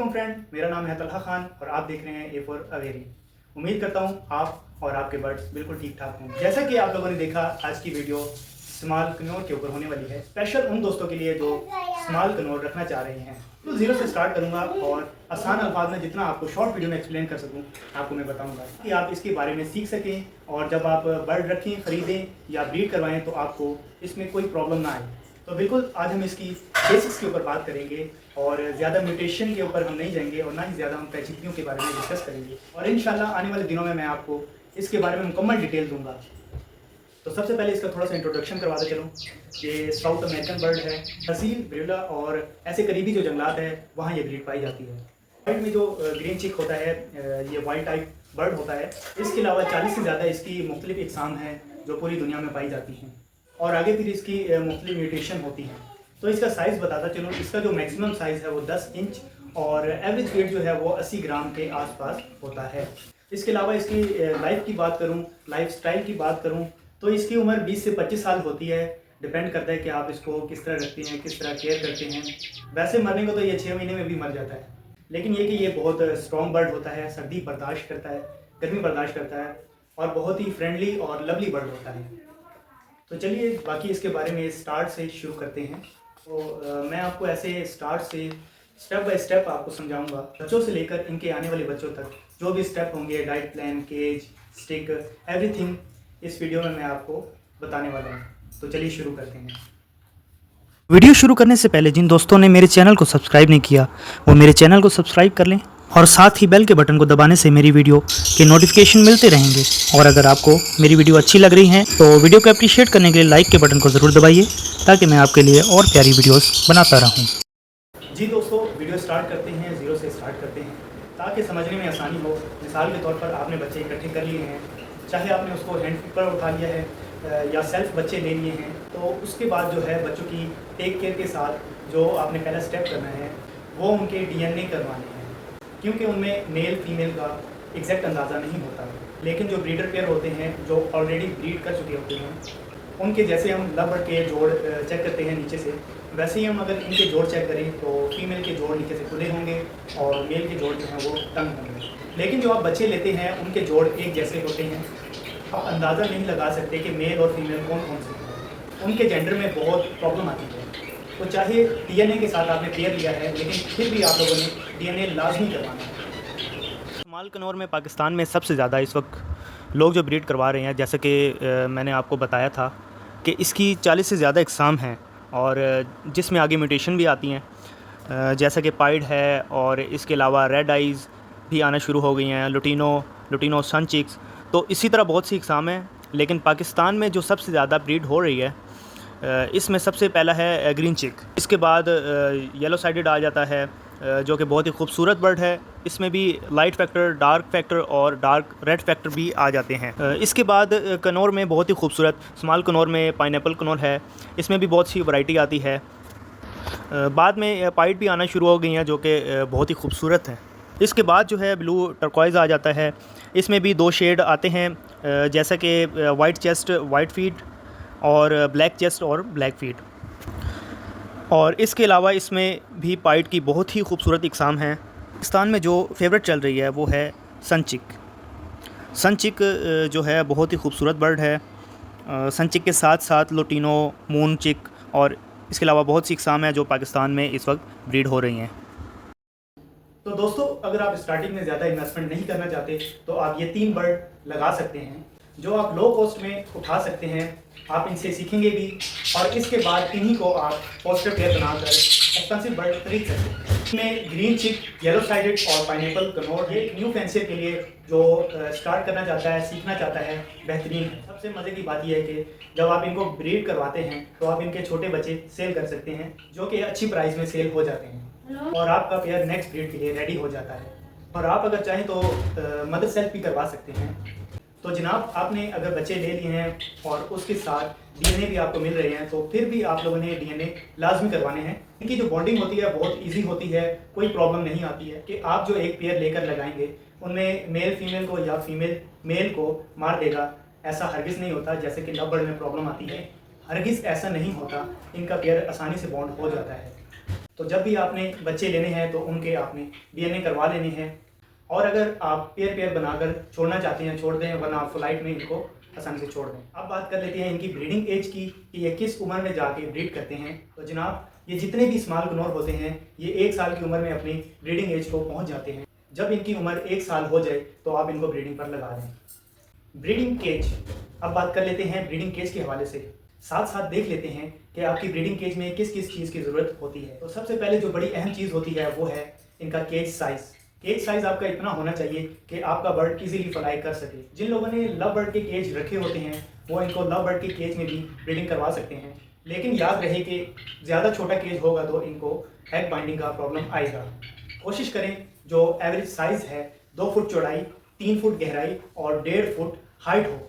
Friend, मेरा नाम है तलहा खान और आप देख रहे हैं ए फॉर अवेरी। उम्मीद करता हूं आप और आपके बर्ड्स बिल्कुल ठीक ठाक हों। जैसा कि आप लोगों ने देखा, आज की वीडियो स्मॉल कनौर के ऊपर होने वाली है। स्पेशल उन दोस्तों के लिए जो स्मॉल कनौर रखना चाह रहे हैं। तो जीरो से स्टार्ट करूंगा और आसान अल्फाज में जितना आपको शॉर्ट वीडियो में एक्सप्लेन कर सकूं आपको मैं बताऊंगा कि आप इसके बारे में सीख सकें, और जब आप बर्ड रखें, ख़रीदें या ब्रीड करवाएं तो आपको इसमें कोई प्रॉब्लम ना आए। तो बिल्कुल आज हम इसकी बेसिक्स के ऊपर बात करेंगे और ज़्यादा म्यूटेशन के ऊपर हम नहीं जाएंगे और ना ही ज़्यादा हम पेचिदगियों के बारे में डिस्कस करेंगे। और इंशाल्लाह आने वाले दिनों में मैं आपको इसके बारे में मुकम्मल डिटेल दूंगा। तो सबसे पहले इसका थोड़ा सा इंट्रोडक्शन करवा दे चलूँ। ये साउथ अमेरिकन बर्ड है। तहसील ब्रेवला और ऐसे करीबी जो जंगलात है वहाँ ये ब्रीड पाई जाती है। वाइट में जो ग्रीन चिक होता है, ये वाइट टाइप बर्ड होता है। इसके अलावा 40 से ज़्यादा इसकी मुख्तलिफ इकसाम हैं जो पूरी दुनिया में पाई जाती हैं, और आगे फिर इसकी मुख्तलिफ म्यूटेशन होती हैं। तो इसका साइज़ बताता चलूँ, इसका जो मैक्सिमम साइज़ है वो 10 इंच और एवरेज वेट जो है वो 80 ग्राम के आसपास होता है। इसके अलावा इसकी लाइफ की बात करूँ, लाइफ स्टाइल की बात करूँ, तो इसकी उम्र 20 से 25 साल होती है। डिपेंड करता है कि आप इसको किस तरह रखते हैं, किस तरह केयर करते हैं। वैसे मरने को तो ये 6 महीने में भी मर जाता है, लेकिन ये कि ये बहुत स्ट्रॉन्ग बर्ड होता है, सर्दी बर्दाश्त करता है, गर्मी बर्दाश्त करता है और बहुत ही फ्रेंडली और लवली बर्ड होता है। तो चलिए बाकी इसके बारे में स्टार्ट से शुरू करते हैं। तो मैं आपको ऐसे स्टार्ट से स्टेप बाय स्टेप आपको समझाऊंगा, बच्चों से लेकर इनके आने वाले बच्चों तक जो भी स्टेप होंगे, diet plan, cage, stick, everything इस वीडियो में मैं आपको बताने वाला हूँ। तो चलिए शुरू करते हैं। वीडियो शुरू करने से पहले जिन दोस्तों ने मेरे चैनल को सब्सक्राइब नहीं किया वो मेरे चैनल को सब्सक्राइब कर लें, और साथ ही बेल के बटन को दबाने से मेरी वीडियो के नोटिफिकेशन मिलते रहेंगे। और अगर आपको मेरी वीडियो अच्छी लग रही है तो वीडियो को अप्रिशिएट करने के लिए लाइक के बटन को ज़रूर दबाइए, ताकि मैं आपके लिए और प्यारी वीडियोस बनाता रहूं। जी दोस्तों, वीडियो स्टार्ट करते हैं, ज़ीरो से स्टार्ट करते हैं ताकि समझने में आसानी हो। मिसाल के तौर पर आपने बच्चे इकट्ठे कर लिए हैं, चाहे आपने उसको हैंड पर उठा लिया है या सेल्फ बच्चे ले लिए हैं, तो उसके बाद जो है बच्चों की टेक केयर के साथ जो आपने पहला स्टेप करना है वो उनके DNA करवाने हैं, क्योंकि उनमें मेल फीमेल का एग्जैक्ट अंदाज़ा नहीं होता। लेकिन जो ब्रीडर पेयर होते हैं जो ऑलरेडी ब्रीड कर चुके होते हैं, उनके जैसे हम लव के जोड़ चेक करते हैं नीचे से, वैसे ही हम अगर इनके जोड़ चेक करें तो फीमेल के जोड़ नीचे से खुले होंगे और मेल के जोड़ जो हैं वो तंग होंगे। लेकिन जो आप बच्चे लेते हैं उनके जोड़ एक जैसे होते हैं। आप अंदाज़ा नहीं लगा सकते कि मेल और फीमेल कौन कौन से हैं, उनके जेंडर में बहुत प्रॉब्लम आती है। तो चाहे DNA के साथ आपने पेयर लिया है, लेकिन फिर भी आप लोगों ने DNA लाजमी करवाना है। स्मॉल कनौर में पाकिस्तान में सबसे ज़्यादा इस वक्त लोग जो ब्रीड करवा रहे हैं, जैसे कि मैंने आपको बताया था कि इसकी 40 से ज़्यादा इकसाम हैं, और जिसमें आगे म्यूटेशन भी आती हैं, जैसा कि पाइड है, और इसके अलावा रेड आइज़ भी आना शुरू हो गई हैं, लुटिनो सन चिक्स। तो इसी तरह बहुत सी इकसाम हैं, लेकिन पाकिस्तान में जो सबसे ज़्यादा ब्रीड हो रही है इसमें सबसे पहला है ग्रीन चिक। इसके बाद येलो साइडेड आ जाता है, जो कि बहुत ही खूबसूरत बर्ड है। इसमें भी लाइट फैक्टर, डार्क फैक्टर और डार्क रेड फैक्टर भी आ जाते हैं। इसके बाद कनौर में बहुत ही खूबसूरत स्मॉल कनौर में पाइनएप्पल कनौर है, इसमें भी बहुत सी वैरायटी आती है। बाद में पाइट भी आना शुरू हो गई हैं जो कि बहुत ही खूबसूरत हैं। इसके बाद जो है ब्लू टर्कोइज़ आ जाता है। इसमें भी 2 शेड आते हैं, जैसा कि वाइट चेस्ट वाइट फीट और ब्लैक चेस्ट और ब्लैक फीट। और इसके अलावा इसमें भी पाइट की बहुत ही खूबसूरत इकसाम हैं। पाकिस्तान में जो फेवरेट चल रही है वो है सनचिक। सनचिक जो है बहुत ही खूबसूरत बर्ड है। सनचिक के साथ साथ लुटिनो, मून चिक और इसके अलावा बहुत सी इकसाम हैं जो पाकिस्तान में इस वक्त ब्रीड हो रही हैं। तो दोस्तों, अगर आप स्टार्टिंग में ज़्यादा इन्वेस्टमेंट नहीं करना चाहते तो आप ये 3 बर्ड लगा सकते हैं, जो आप लो कॉस्ट में उठा सकते हैं। आप इनसे सीखेंगे भी, और इसके बाद इन्हीं को आप पोस्टर पेयर बनाकर एक्सपेंसिव बर्ड खरीद सकते हैं। इसमें ग्रीन चिक, येलो साइडेड और पाइनएप्पल कनौर ये न्यू फैंसियर के लिए जो स्टार्ट करना चाहता है, सीखना चाहता है, बेहतरीन है। सबसे मज़े की बात यह है कि जब आप इनको ब्रीड करवाते हैं तो आप इनके छोटे बच्चे सेल कर सकते हैं, जो कि अच्छी प्राइस में सेल हो जाते हैं, और आपका पेयर नेक्स्ट ब्रीड के लिए रेडी हो जाता है। और आप अगर चाहें तो मदर सेल्फ भी करवा सकते हैं। तो जनाब, आपने अगर बच्चे ले लिए हैं और उसके साथ डीएनए भी आपको मिल रहे हैं, तो फिर भी आप लोगों ने डीएनए लाजमी करवाने हैं। इनकी जो बॉन्डिंग होती है बहुत इजी होती है, कोई प्रॉब्लम नहीं आती है कि आप जो एक पेयर लेकर लगाएंगे उनमें मेल फीमेल को या फीमेल मेल को मार देगा, ऐसा हरगिज़ नहीं होता जैसे कि लव बर्ड में प्रॉब्लम आती है। हरगिज़ ऐसा नहीं होता, इनका पेयर आसानी से बॉन्ड हो जाता है। तो जब भी आपने बच्चे लेने हैं तो उनके आपने डीएनए करवा लेने हैं। और अगर आप पेयर पेयर बनाकर छोड़ना चाहते हैं छोड़ दें, वरना आप फ्लाइट में इनको आसानी से छोड़ दें। अब बात कर लेते हैं इनकी ब्रीडिंग एज की कि ये किस उम्र में जाके ब्रीड करते हैं। तो जनाब, ये जितने भी स्मॉल गनौर होते हैं ये 1 साल की उम्र में अपनी ब्रीडिंग एज को पहुंच जाते हैं। जब इनकी उम्र 1 साल हो जाए तो आप इनको ब्रीडिंग पर लगा दें। ब्रीडिंग केज, अब बात कर लेते हैं ब्रीडिंग केज के हवाले से। साथ साथ देख लेते हैं कि आपकी ब्रीडिंग केज में किस किस चीज़ की ज़रूरत होती है। तो सबसे पहले जो बड़ी अहम चीज़ होती है वो है इनका केज साइज़। केज साइज़ आपका इतना होना चाहिए कि आपका बर्ड इजीली फ्लाई कर सके। जिन लोगों ने लव बर्ड के केज रखे होते हैं वो इनको लव बर्ड के केज में भी ब्रीडिंग करवा सकते हैं, लेकिन याद रहे कि ज़्यादा छोटा केज होगा तो इनको एग बाइंडिंग का प्रॉब्लम आएगा। कोशिश करें जो एवरेज साइज़ है 2 फुट चौड़ाई, 3 फुट गहराई और 1.5 फुट हाइट हो।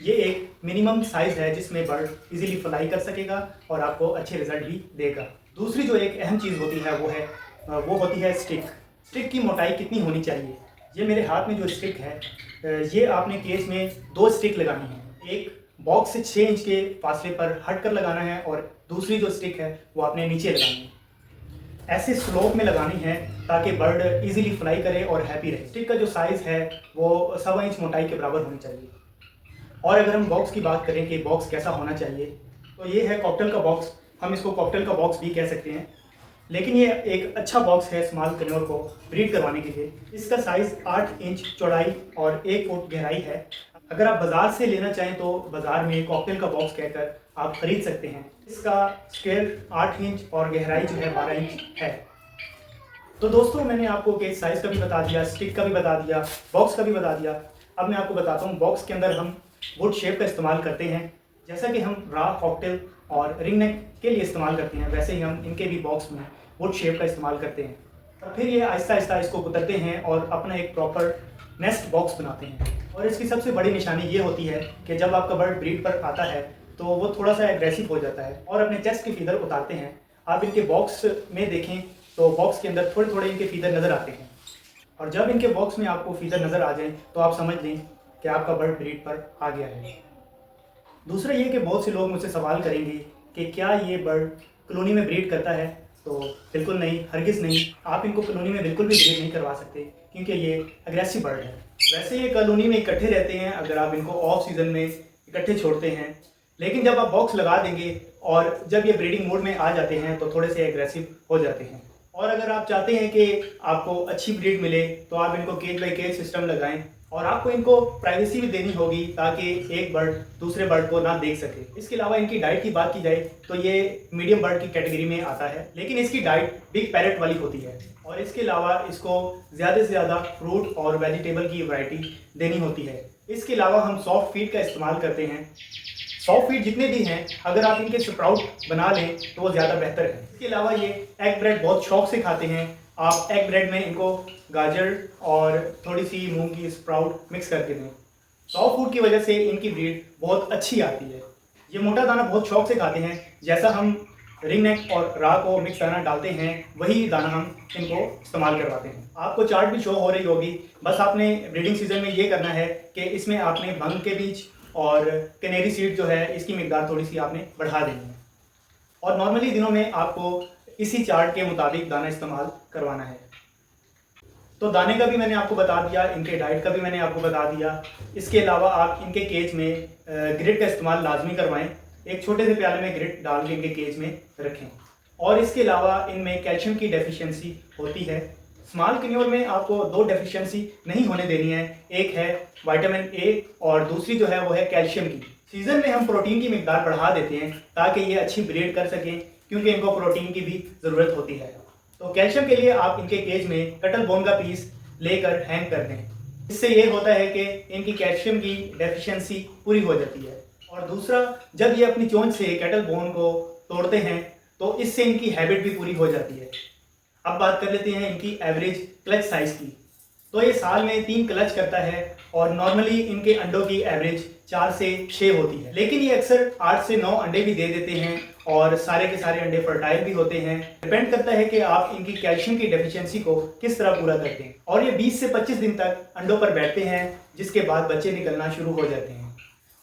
ये एक मिनिमम साइज़ है जिसमें बर्ड इजीली फ्लाई कर सकेगा और आपको अच्छे रिजल्ट भी देगा। दूसरी जो एक अहम चीज़ होती है वो होती है स्टिक। स्टिक की मोटाई कितनी होनी चाहिए। ये मेरे हाथ में जो स्टिक है, ये आपने केज में 2 स्टिक लगानी है। एक बॉक्स से 6 इंच के फासले पर हट कर लगाना है और दूसरी जो स्टिक है वो आपने नीचे लगानी है। ऐसे स्लोप में लगानी है ताकि बर्ड इजीली फ्लाई करे और हैप्पी रहे। स्टिक का जो साइज़ है वो 1.25 इंच मोटाई के बराबर होनी चाहिए। और अगर हम बॉक्स की बात करें कि बॉक्स कैसा होना चाहिए, तो ये है कॉकटेल का बॉक्स। हम इसको कॉकटेल का बॉक्स भी कह सकते हैं, लेकिन ये एक अच्छा बॉक्स है स्मॉल कन्योर को ब्रीड करवाने के लिए। इसका साइज़ 8 इंच चौड़ाई और 1 फुट गहराई है। अगर आप बाज़ार से लेना चाहें तो बाज़ार में कॉकटेल का बॉक्स कहकर आप ख़रीद सकते हैं। इसका स्केल 8 इंच और गहराई जो है 12 इंच है। तो दोस्तों, मैंने आपको केज साइज़ का भी बता दिया, स्टिक का भी बता दिया, बॉक्स का भी बता दिया। अब मैं आपको बताता हूँ बॉक्स के अंदर हम वुड शेप का इस्तेमाल करते हैं। जैसा कि हम रा कॉकटेल और रिंग नेक के लिए इस्तेमाल करते हैं, वैसे ही हम इनके भी बॉक्स में वुड शेप का इस्तेमाल करते हैं। और फिर ये आहिस्ता आहिस्ता इसको कुतरते हैं और अपना एक प्रॉपर नेस्ट बॉक्स बनाते हैं। और इसकी सबसे बड़ी निशानी ये होती है कि जब आपका बर्ड ब्रीड पर आता है तो वो थोड़ा सा एग्रेसिव हो जाता है और अपने चेस्ट के फीदर उतारते हैं। आप इनके बॉक्स में देखें तो बॉक्स के अंदर थोड़े थोड़े इनके फीदर नज़र आते हैं। और जब इनके बॉक्स में आपको फीदर नज़र आ जाए तो आप समझ लें कि आपका बर्ड ब्रीड पर आ गया है। दूसरा ये कि बहुत से लोग मुझसे सवाल करेंगे कि क्या ये बर्ड कॉलोनी में ब्रीड करता है। तो बिल्कुल नहीं, हरगिज़ नहीं। आप इनको कॉलोनी में बिल्कुल भी ब्रीड नहीं करवा सकते क्योंकि ये अग्रेसिव बर्ड है। वैसे ये कॉलोनी में इकट्ठे रहते हैं अगर आप इनको ऑफ सीज़न में इकट्ठे छोड़ते हैं, लेकिन जब आप बॉक्स लगा देंगे और जब ये ब्रीडिंग मोड में आ जाते हैं तो थोड़े से एग्रेसिव हो जाते हैं। और अगर आप चाहते हैं कि आपको अच्छी ब्रीड मिले तो आप इनको केज बाई केज सिस्टम लगाएं और आपको इनको प्राइवेसी भी देनी होगी ताकि एक बर्ड दूसरे बर्ड को ना देख सके। इसके अलावा इनकी डाइट की बात की जाए तो ये मीडियम बर्ड की कैटेगरी में आता है, लेकिन इसकी डाइट बिग पैरेट वाली होती है। और इसके अलावा इसको ज़्यादा से ज़्यादा फ्रूट और वेजिटेबल की वैरायटी देनी होती है। इसके अलावा हम सॉफ्ट फीड का इस्तेमाल करते हैं। सॉफ्ट फीड जितने भी हैं अगर आप इनके स्प्राउट बना लें तो वो ज़्यादा बेहतर है। इसके अलावा ये एग ब्रेड बहुत शौक से खाते हैं। आप एग ब्रेड में इनको गाजर और थोड़ी सी मूंग की स्प्राउट मिक्स करके दें। सॉफ्ट फूड की वजह से इनकी ब्रीड बहुत अच्छी आती है। ये मोटा दाना बहुत शौक से खाते हैं। जैसा हम रिंग नेक और रा को मिक्स दाना डालते हैं वही दाना हम इनको इस्तेमाल करवाते हैं। आपको चार्ट भी शो हो रही होगी। बस आपने ब्रीडिंग सीजन में ये करना है कि इसमें आपने भंग के बीज और कैनेरी सीड जो है इसकी मिकदार थोड़ी सी आपने बढ़ा देनी है और नॉर्मली दिनों में आपको इसी चार्ट के मुताबिक दाना इस्तेमाल करवाना है। तो दाने का भी मैंने आपको बता दिया, इनके डाइट का भी मैंने आपको बता दिया। इसके अलावा आप इनके केज में ग्रिड का इस्तेमाल लाजमी करवाएं। एक छोटे से प्याले में ग्रिड डाल के इनके केज में रखें। और इसके अलावा इनमें कैल्शियम की डेफिशिएंसी होती है। स्मॉल कन्योर में आपको 2 डेफिशिएंसी नहीं होने देनी है। एक है विटामिन ए और दूसरी जो है वो है कैल्शियम की। सीजन में हम प्रोटीन की मिकदार बढ़ा देते हैं ताकि ये अच्छी ब्रीड कर सकें क्योंकि इनको प्रोटीन की भी ज़रूरत होती है। तो कैल्शियम के लिए आप इनके केज में कटल बोन का पीस लेकर हैंग कर दें। इससे ये होता है कि इनकी कैल्शियम की डेफिशिएंसी पूरी हो जाती है। और दूसरा, जब ये अपनी चोंच से कैटल बोन को तोड़ते हैं तो इससे इनकी हैबिट भी पूरी हो जाती है। अब बात कर लेते हैं इनकी एवरेज क्लच साइज़ की। तो ये साल में 3 क्लच करता है और नॉर्मली इनके अंडों की एवरेज 4 से 6 होती है, लेकिन ये अक्सर 8 से 9 अंडे भी दे देते हैं और सारे के सारे अंडे फर्टाइल भी होते हैं। डिपेंड करता है कि आप इनकी कैल्शियम की डेफिशिएंसी को किस तरह पूरा करते हैं। और ये 20 से 25 दिन तक अंडों पर बैठते हैं, जिसके बाद बच्चे निकलना शुरू हो जाते हैं।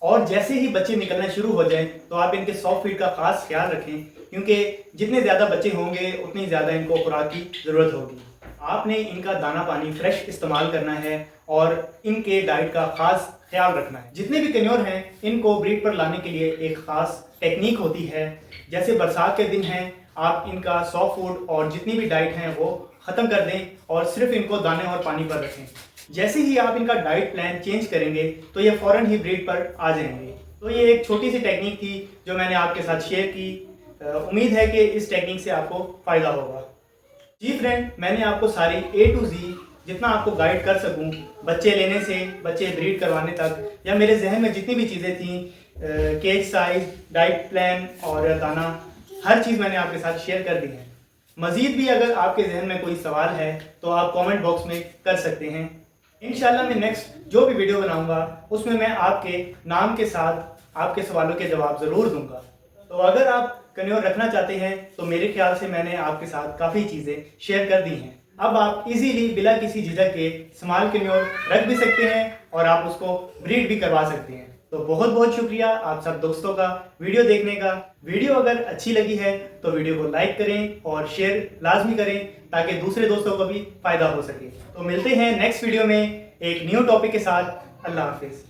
और जैसे ही बच्चे निकलना शुरू हो जाएं तो आप इनके सॉफ्ट फीड का खास ख्याल रखें, क्योंकि जितने ज़्यादा बच्चे होंगे उतनी ज़्यादा इनको खुराक की ज़रूरत होगी। आपने इनका दाना पानी फ्रेश इस्तेमाल करना है और इनके डाइट का खास ख्याल रखना है। जितने भी कन्योर हैं इनको ब्रीड पर लाने के लिए एक ख़ास टेक्निक होती है। जैसे बरसात के दिन हैं, आप इनका सॉफ्ट फूड और जितनी भी डाइट हैं वो ख़त्म कर दें और सिर्फ इनको दाने और पानी पर रखें। जैसे ही आप इनका डाइट प्लान चेंज करेंगे तो ये फ़ौरन ही ब्रीड पर आ जाएंगे। तो ये एक छोटी सी टेक्निक थी जो मैंने आपके साथ शेयर की। उम्मीद है कि इस टेक्निक से आपको फ़ायदा होगा। जी फ्रेंड, मैंने आपको सारी A to Z जितना आपको गाइड कर सकूं, बच्चे लेने से बच्चे ब्रीड करवाने तक, या मेरे जहन में जितनी भी चीज़ें थी, केज साइज, डाइट प्लान और दाना, हर चीज़ मैंने आपके साथ शेयर कर दी है। मज़ीद भी अगर आपके जहन में कोई सवाल है तो आप कमेंट बॉक्स में कर सकते हैं। इंशाल्लाह मैं नेक्स्ट जो भी वीडियो बनाऊंगा उसमें मैं आपके नाम के साथ आपके सवालों के जवाब ज़रूर दूंगा। तो अगर आप कन्योर रखना चाहते हैं तो मेरे ख्याल से मैंने आपके साथ काफ़ी चीज़ें शेयर कर दी हैं। अब आप इजीली बिला किसी झिझक के स्मॉल कन्योर रख भी सकते हैं और आप उसको ब्रीड भी करवा सकते हैं। तो बहुत बहुत शुक्रिया आप सब दोस्तों का वीडियो देखने का। वीडियो अगर अच्छी लगी है तो वीडियो को लाइक करें और शेयर लाजमी करें ताकि दूसरे दोस्तों को भी फ़ायदा हो सके। तो मिलते हैं नेक्स्ट वीडियो में एक न्यू टॉपिक के साथ। अल्लाह हाफिज़।